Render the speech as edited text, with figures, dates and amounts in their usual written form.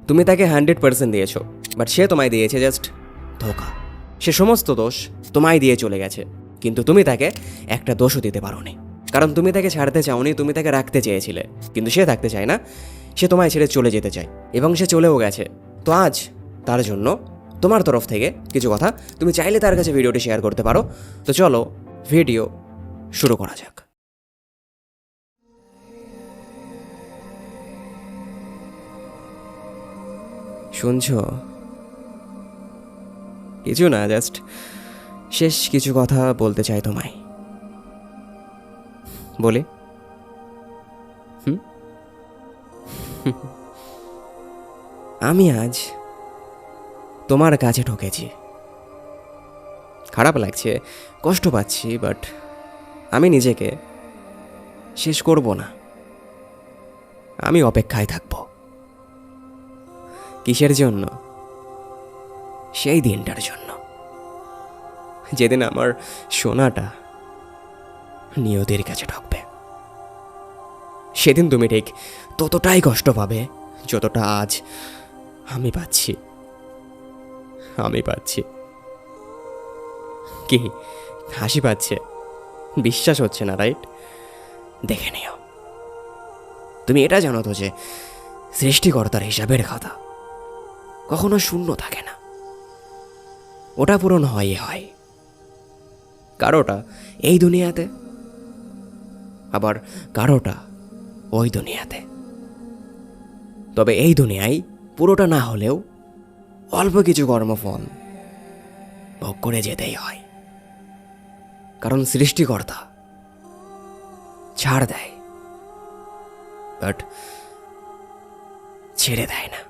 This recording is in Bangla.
তুমি তাকে 100% দিয়েছো, বাট সে তোমায় দিয়েছে জাস্ট ধোকা। সে সমস্ত দোষ তোমায় দিয়ে চলে গেছে, কিন্তু তুমি তাকে একটা দোষও দিতে পারোনি, কারণ তুমি তাকে ছাড়তে চাওনি, তুমি তাকে রাখতে চেয়েছিলে। কিন্তু সে থাকতে চায় না, সে তোমায় ছেড়ে চলে যেতে চায়, এবং সে চলেও গেছে। তো আজ তার জন্য তোমার তরফ থেকে কিছু কথা তুমি চাইলে তার কাছে ভিডিওটি শেয়ার করতে পারো। তো চলো ভিডিও শুরু করা যাক। শুনছো? কিছু না, জাস্ট শেষ কিছু কথা বলতে চাই তোমায়। বলি? আমি আজ তোমার কাছে ঠকেছি। খারাপ লাগছে, কষ্ট পাচ্ছি, বাট আমি নিজেকে শেষ করব না। আমি অপেক্ষায় থাকব। কিসের জন্য? সেই দিনটার জন্য যেদিন আমার সোনাটা নিয়তির কাছে ঢুকবে। সেদিন তুমি ঠিক ততটাই কষ্ট পাবে যতটা আজ আমি পাচ্ছি। কি হাসি পাচ্ছে? বিশ্বাস হচ্ছে না, রাইট? দেখে নিও। তুমি এটা জানো তো যে সৃষ্টিকর্তার হিসাবের খাতা কখনো শূন্য থাকে না, ওটা পূরণ হয়। কারোটা এই দুনিয়াতে, আবার কারোটা ওই দুনিয়াতে। তবে এই দুনিয়ায় পুরোটা না হলেও অল্প কিছু কর্মফল ভোগ করে যেতেই হয়, কারণ সৃষ্টিকর্তা ছাড় দেয়, বাট ছেড়ে দেয় না।